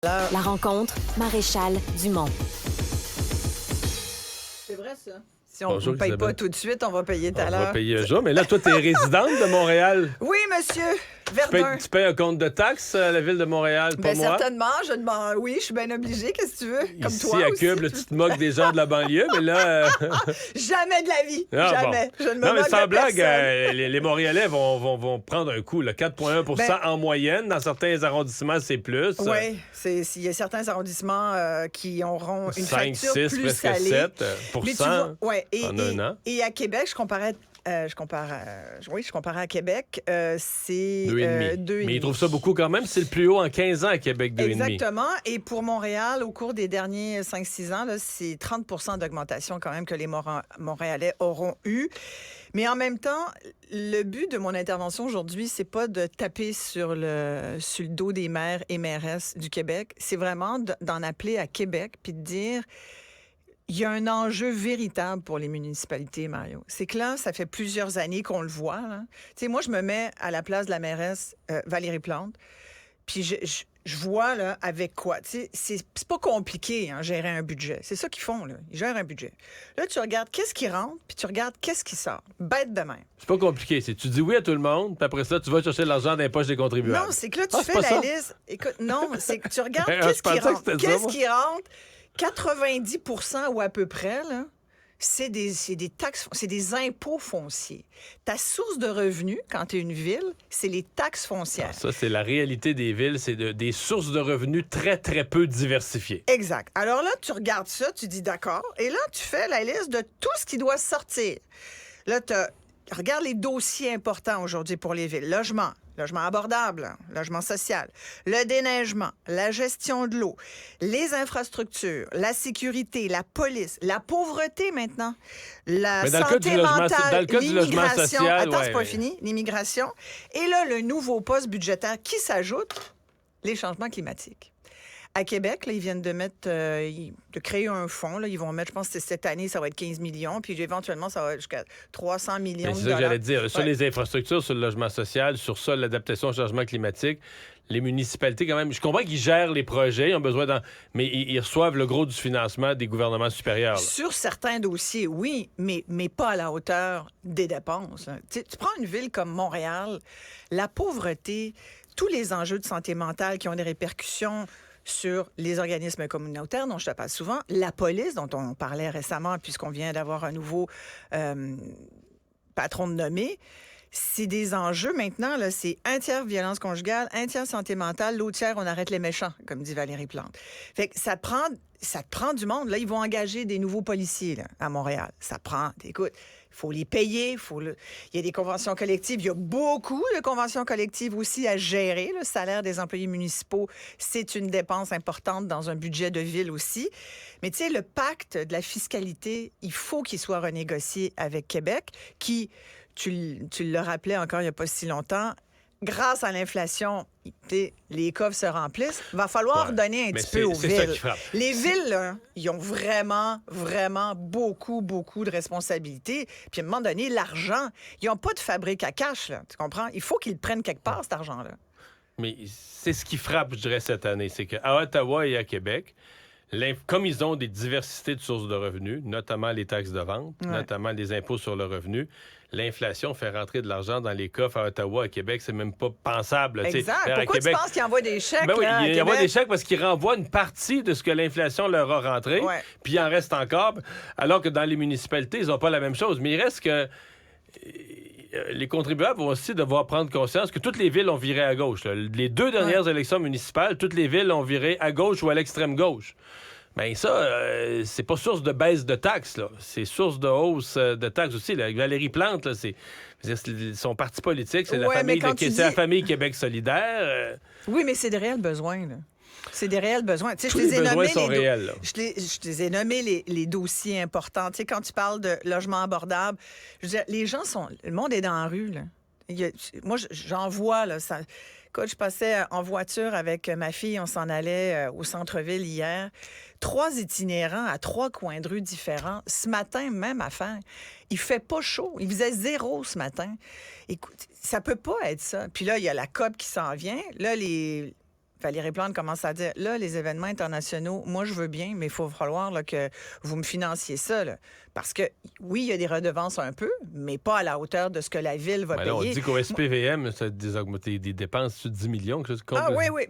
La rencontre, Maréchal Dumont. C'est vrai, ça. Si on Bonjour, ne paye Isabelle. pas tout de suite, on va payer tout à On l'heure. va payer un jour. Mais là, toi, t'es résidente de Montréal. Oui, monsieur. Verdun. Tu payes un compte de taxes à la ville de Montréal, pas Ben, moi. certainement. Oui, je suis bien obligée. Qu'est-ce que tu veux? Comme Ici, toi à aussi. Cube, là, tu te moques des gens de la banlieue, mais là... Jamais de la vie. Ah, Jamais. bon. Je ne me Non, mais moque sans de blague, personne. les Montréalais vont prendre un coup, là, 4,1 Ben- en moyenne. Dans certains arrondissements, c'est plus. Oui, il y a certains arrondissements qui auront une 5, facture 6, plus presque salée. 7 Mais tu vois, ouais, en un an. Et à Québec, je comparais à Québec, c'est 2,5. 2,5. Mais ils trouvent ça beaucoup quand même. C'est le plus haut en 15 ans à Québec, 2,5. Exactement. Et pour Montréal, au cours des derniers 5-6 ans, là, c'est 30 d'augmentation quand même que les Montréalais auront eu. Mais en même temps, le but de mon intervention aujourd'hui, c'est pas de taper sur le dos des maires et mairesses du Québec. C'est vraiment d'en appeler à Québec puis de dire... Il y a un enjeu véritable pour les municipalités, Mario. C'est que là, ça fait plusieurs années qu'on le voit. Là. Tu sais, moi, je me mets à la place de la mairesse Valérie Plante, puis je vois là, avec quoi. Tu sais, c'est pas compliqué, hein, gérer un budget. C'est ça qu'ils font, là. Ils gèrent un budget. Là, tu regardes qu'est-ce qui rentre, puis tu regardes qu'est-ce qui sort. Bête de même. C'est pas compliqué. Tu dis oui à tout le monde, puis après ça, tu vas chercher l'argent dans les poches des contribuables. Non, c'est que là, tu Ah, c'est fais pas ça? la liste. Écoute, non, c'est que tu regardes Ben, qu'est-ce je qui pensais que rentre. c'était ça, Qu'est-ce moi. qui rentre? 90% ou à peu près, là, c'est des taxes, c'est des impôts fonciers. Ta source de revenus, quand tu es une ville, c'est les taxes foncières. Ça, c'est la réalité des villes. C'est des sources de revenus très, très peu diversifiées. Exact. Alors là, tu regardes ça, tu dis d'accord, et là, tu fais la liste de tout ce qui doit sortir. Là, regarde les dossiers importants aujourd'hui pour les villes. Logement abordable, hein, logement social, le déneigement, la gestion de l'eau, les infrastructures, la sécurité, la police, la pauvreté maintenant, la Mais dans le cas santé du logement- mentale, dans le cas du logement l'immigration. social, Attends, ouais, c'est pas ouais. fini. L'immigration. Et là, le nouveau poste budgétaire qui s'ajoute, les changements climatiques. À Québec, là, ils viennent de mettre, de créer un fonds. Là, ils vont mettre, je pense que cette année, ça va être 15 millions, puis éventuellement, ça va être jusqu'à 300 millions Mais de c'est ça dollars. que j'allais dire. Sur Ouais. les infrastructures, sur le logement social, sur ça, l'adaptation au changement climatique, les municipalités, quand même, je comprends qu'ils gèrent les projets, ils ont besoin mais ils reçoivent le gros du financement des gouvernements supérieurs. Là. Sur certains dossiers, oui, mais pas à la hauteur des dépenses. Hein. Tu prends une ville comme Montréal, la pauvreté, tous les enjeux de santé mentale qui ont des répercussions sur les organismes communautaires dont je te parle souvent, la police dont on parlait récemment puisqu'on vient d'avoir un nouveau patron de nommé, c'est des enjeux maintenant, là, c'est un tiers violence conjugale, un tiers santé mentale, l'autre tiers on arrête les méchants, comme dit Valérie Plante. Fait que ça te prend du monde. Là, ils vont engager des nouveaux policiers là, à Montréal. Écoute, il faut les payer, il y a des conventions collectives, il y a beaucoup de conventions collectives aussi à gérer. Le salaire des employés municipaux, c'est une dépense importante dans un budget de ville aussi. Mais tu sais, le pacte de la fiscalité, il faut qu'il soit renégocié avec Québec, qui, tu le rappelais encore il n'y a pas si longtemps, grâce à l'inflation, les coffres se remplissent. Il va falloir Ouais, donner un mais petit peu aux c'est ça villes. qui frappe. Les villes, là, ils ont vraiment, vraiment beaucoup, beaucoup de responsabilités. Puis à un moment donné, l'argent, ils n'ont pas de fabrique à cash, là, tu comprends? Il faut qu'ils le prennent quelque part, cet argent-là. Mais c'est ce qui frappe, je dirais, cette année. C'est qu'à Ottawa et à Québec, comme ils ont des diversités de sources de revenus, notamment les taxes de vente, Ouais. notamment les impôts sur le revenu, l'inflation fait rentrer de l'argent dans les coffres à Ottawa, à Québec, c'est même pas pensable. Tu sais. Exact. À Pourquoi Québec, tu penses qu'ils envoient des chèques, ben oui, là, à il y envoie Québec? des chèques parce qu'ils renvoient une partie de ce que l'inflation leur a rentré, Ouais. puis il en reste encore, alors que dans les municipalités, ils n'ont pas la même chose. Mais il reste que les contribuables vont aussi devoir prendre conscience que toutes les villes ont viré à gauche. Là. Les 2 dernières élections municipales, toutes les villes ont viré à gauche ou à l'extrême gauche. Ben ça, c'est pas source de baisse de taxes, là. C'est source de hausse de taxes aussi. Là. Avec Valérie Plante, là, c'est son parti politique, c'est Ouais, mais quand tu dis- la famille Québec solidaire. Oui, mais c'est des réels besoins, là. C'est des réels besoins. Tu sais, Tous je te les ai besoins nommé sont réels, là. Je te les ai nommés les dossiers importants. Tu sais, quand tu parles de logement abordable, je veux dire, les gens sont... Le monde est dans la rue, là. Moi, j'en vois, là. Ça... Écoute, je passais en voiture avec ma fille, on s'en allait au centre-ville hier. 3 itinérants à 3 coins de rue différents. Ce matin, même affaire. Il fait pas chaud. Il faisait 0 ce matin. Écoute, ça peut pas être ça. Puis là, il y a la COP qui s'en vient. Là, Valérie Plante commence à dire, là, les événements internationaux, moi, je veux bien, mais il faut falloir là, que vous me financiez ça. Là. Parce que, oui, il y a des redevances un peu, mais pas à la hauteur de ce que la Ville va payer. Là, on dit qu'au SPVM, ça a des dépenses de 10 millions. Oui.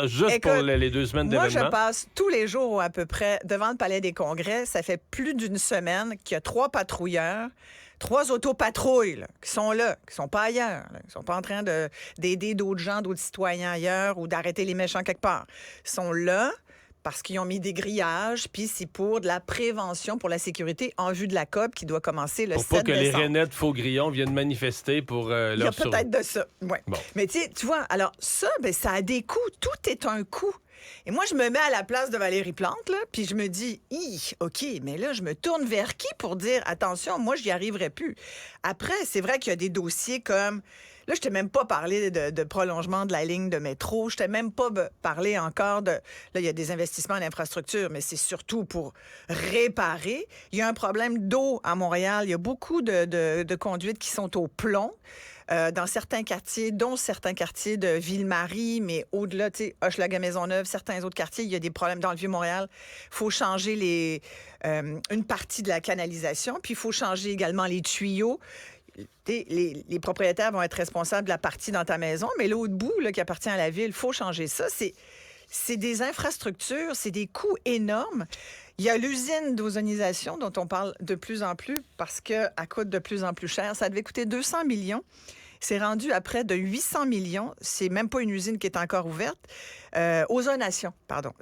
Juste pour les 2 semaines d'événements. Moi, je passe tous les jours à peu près devant le Palais des Congrès. Ça fait plus d'une semaine qu'il y a 3 patrouilleurs, 3 autopatrouilles là, qui sont là, qui sont pas ailleurs, là, qui sont pas en train d'aider d'autres gens, d'autres citoyens ailleurs ou d'arrêter les méchants quelque part. Ils sont là parce qu'ils ont mis des grillages, puis c'est pour de la prévention, pour la sécurité en vue de la COP qui doit commencer le 7 décembre. Pour pas que les Rainettes Faux-Grillons viennent manifester pour leur Il y a peut-être de ça, oui. Bon. Mais tu vois, alors ça, ça a des coûts. Tout est un coût. Et moi, je me mets à la place de Valérie Plante, là, puis je me dis, OK, mais là, je me tourne vers qui pour dire, attention, moi, je n'y arriverai plus. Après, c'est vrai qu'il y a des dossiers comme... Là, je t'ai même pas parlé de prolongement de la ligne de métro. Je t'ai même pas parlé encore de... Là, il y a des investissements en infrastructure, mais c'est surtout pour réparer. Il y a un problème d'eau à Montréal. Il y a beaucoup de conduites qui sont au plomb. Dans certains quartiers, dont certains quartiers de Ville-Marie, mais au-delà, tu sais, Hochelaga-Maisonneuve, certains autres quartiers, il y a des problèmes dans le Vieux-Montréal. Il faut changer une partie de la canalisation, puis il faut changer également les tuyaux. Les propriétaires vont être responsables de la partie dans ta maison, mais l'autre bout là, qui appartient à la ville, il faut changer ça. C'est des infrastructures, c'est des coûts énormes. Il y a l'usine d'ozonisation dont on parle de plus en plus parce qu'elle coûte de plus en plus cher. Ça devait coûter 200 millions. C'est rendu à près de 800 millions. C'est même pas une usine qui est encore ouverte. Ozonation, pardon.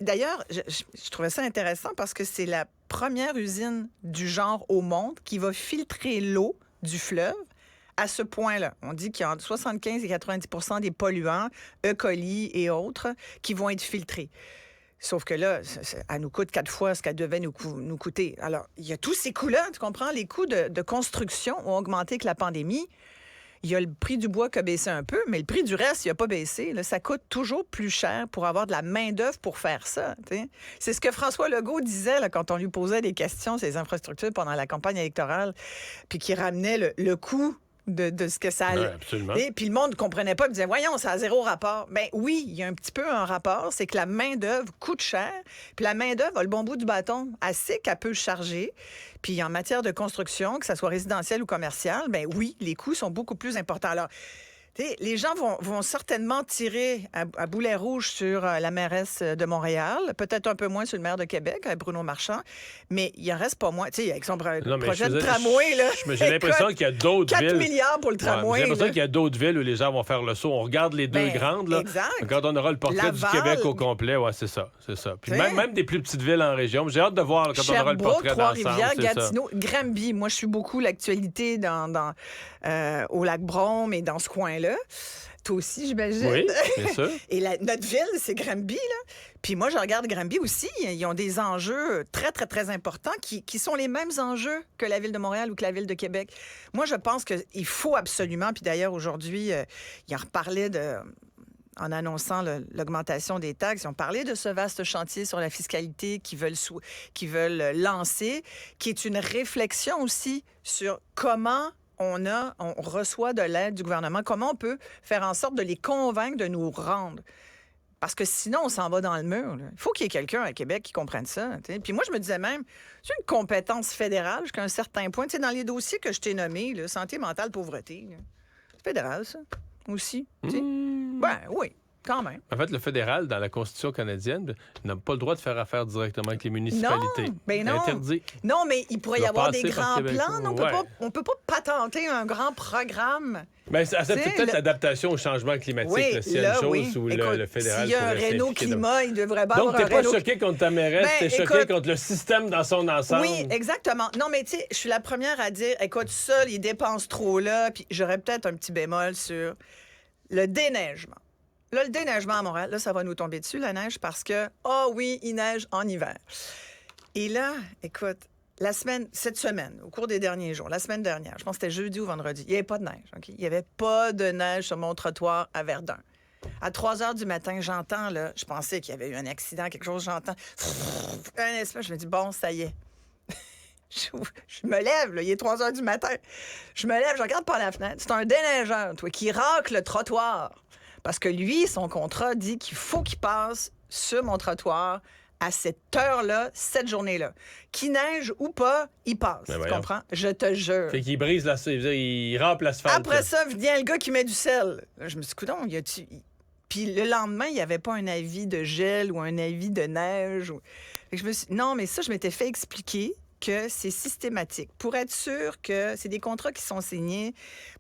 D'ailleurs, je trouvais ça intéressant parce que c'est la première usine du genre au monde qui va filtrer l'eau du fleuve à ce point-là. On dit qu'il y a entre 75 et 90 des polluants, E. coli et autres, qui vont être filtrés. Sauf que là, elle nous coûte 4 fois ce qu'elle devait nous coûter. Alors, il y a tous ces coûts-là, tu comprends? Les coûts de construction ont augmenté avec la pandémie. Il y a le prix du bois qui a baissé un peu, mais le prix du reste, il n'a pas baissé. Là, ça coûte toujours plus cher pour avoir de la main-d'œuvre pour faire ça. T'sais. C'est ce que François Legault disait là, quand on lui posait des questions sur les infrastructures pendant la campagne électorale, puis qui ramenait le coût de ce que ça allait. Ouais, absolument. Et puis le monde ne comprenait pas, il disait, voyons, ça a 0 rapport. Ben oui, il y a un petit peu un rapport, c'est que la main-d'œuvre coûte cher, puis la main-d'œuvre a le bon bout du bâton, assez qu'elle peut charger. Puis en matière de construction, que ça soit résidentiel ou commercial, ben oui, les coûts sont beaucoup plus importants. Alors, les gens vont certainement tirer à boulet rouge sur la mairesse de Montréal, peut-être un peu moins sur le maire de Québec, Bruno Marchand, mais il en reste pas moins. Tu sais, avec son projet de tramway, là. J'ai l'impression qu'il y a d'autres villes. 4 milliards pour le tramway. J'ai l'impression qu'il y a d'autres villes où les gens vont faire le saut. On regarde les deux grandes, là. Exact. Quand on aura le portrait Laval, du Québec au complet, ouais, c'est ça. Puis même des plus petites villes en région. J'ai hâte de voir là, quand on aura le portrait d'ensemble. Trois-Rivières, Gatineau, Granby. Moi, je suis beaucoup l'actualité au Lac-Brome et dans ce coin-là. Toi aussi, j'imagine. Oui, bien sûr. Et notre ville, c'est Granby, là. Puis moi, je regarde Granby aussi. Ils ont des enjeux très, très, très importants qui sont les mêmes enjeux que la Ville de Montréal ou que la Ville de Québec. Moi, je pense qu'il faut absolument, puis d'ailleurs, aujourd'hui, il en reparlait en annonçant l'augmentation des taxes. Ils ont parlé de ce vaste chantier sur la fiscalité qu'ils veulent lancer, qui est une réflexion aussi sur comment on reçoit de l'aide du gouvernement. Comment on peut faire en sorte de les convaincre de nous rendre? Parce que sinon, on s'en va dans le mur. Là. Il faut qu'il y ait quelqu'un à Québec qui comprenne ça. T'sais. Puis moi, je me disais même, c'est une compétence fédérale jusqu'à un certain point. T'sais, dans les dossiers que je t'ai nommés, là, santé mentale, pauvreté, là, c'est fédéral, ça, aussi. Ben oui. Quand même. En fait, le fédéral, dans la Constitution canadienne, n'a pas le droit de faire affaire directement avec les municipalités. Non, ben non. C'est interdit. Non, mais il pourrait y avoir des grands plans. Non, ouais. On peut pas patenter un grand programme. Ben, c'est peut-être l'adaptation au changement climatique. Oui, là, s'il y a une chose où le fédéral s'il y a un Renault Climat, il devrait pas avoir un Donc, t'es pas Renault... choqué contre ta mairesse, t'es choqué contre le système dans son ensemble. Oui, exactement. Non, mais tu sais, je suis la première à dire, écoute, ça, ils dépensent trop là, puis j'aurais peut-être un petit bémol sur le déneigement. Là, le déneigement à Montréal, là, ça va nous tomber dessus, la neige, parce que, oui, il neige en hiver. Et là, écoute, cette semaine, au cours des derniers jours, la semaine dernière, je pense que c'était jeudi ou vendredi, il n'y avait pas de neige. Okay? Il n'y avait pas de neige sur mon trottoir à Verdun. À 3 heures du matin, j'entends, là, je pensais qu'il y avait eu un accident, quelque chose, j'entends un espèce, je me dis, bon, ça y est. Je me lève, là, il est 3 heures du matin. Je me lève, je regarde par la fenêtre. C'est un déneigeur, toi, qui racle le trottoir. Parce que lui, son contrat dit qu'il faut qu'il passe sur mon trottoir à cette heure-là, cette journée-là. Qu'il neige ou pas, il passe. Ben tu voyons. comprends? Je te jure. Fait qu'il brise il rampe l'asphalte. Après là. ça, vient le gars qui met du sel. Là, je me suis dit, coudonc, y a-tu... Puis le lendemain, il n'y avait pas un avis de gel ou un avis de neige. Fait que je me suis... Non, mais ça, je m'étais fait expliquer que c'est systématique. Pour être sûr que c'est des contrats qui sont signés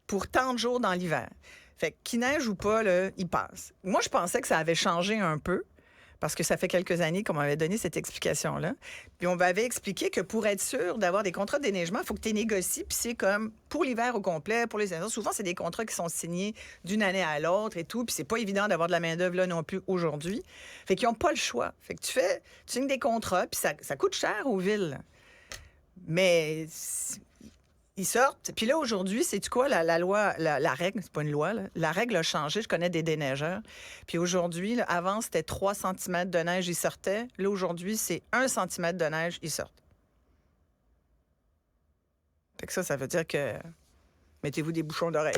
pour tant de jours dans l'hiver. Fait que qu'il neige ou pas, là, il passe. Moi, je pensais que ça avait changé un peu. Parce que ça fait quelques années qu'on m'avait donné cette explication-là. Puis on m'avait expliqué que pour être sûr d'avoir des contrats de déneigement, il faut que tu négocies. Puis c'est comme pour l'hiver au complet, pour les saisons. Souvent, c'est des contrats qui sont signés d'une année à l'autre et tout. Puis c'est pas évident d'avoir de la main-d'œuvre là non plus aujourd'hui. Fait qu'ils n'ont pas le choix. Fait que tu signes des contrats, puis ça coûte cher aux villes. Mais ils sortent. Puis là, aujourd'hui, c'est-tu quoi, la loi, la règle, c'est pas une loi, là. La règle a changé. Je connais des déneigeurs. Puis aujourd'hui, là, avant, c'était 3 cm de neige, ils sortaient. Là, aujourd'hui, c'est 1 cm de neige, ils sortent. Fait que ça veut dire que mettez-vous des bouchons d'oreille.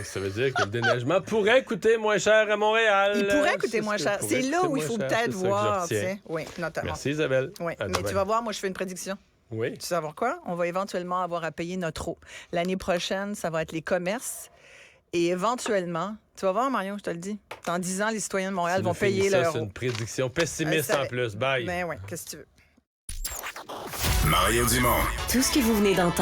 Ça veut dire que le déneigement pourrait coûter moins cher à Montréal. Il pourrait coûter moins cher. C'est là où il faut peut-être voir. Tu sais. Oui, notamment. Merci, Isabelle. Oui. Mais tu vas voir, moi, je fais une prédiction. Oui. Tu sais savoir quoi? On va éventuellement avoir à payer notre eau. L'année prochaine, ça va être les commerces. Et éventuellement, tu vas voir, Marion, je te le dis, dans 10 ans, les citoyens de Montréal vont payer leur C'est eau. une prédiction pessimiste en plus. Bye. Ben oui, qu'est-ce que tu veux? Mario Dumont. Tout ce que vous venez d'entendre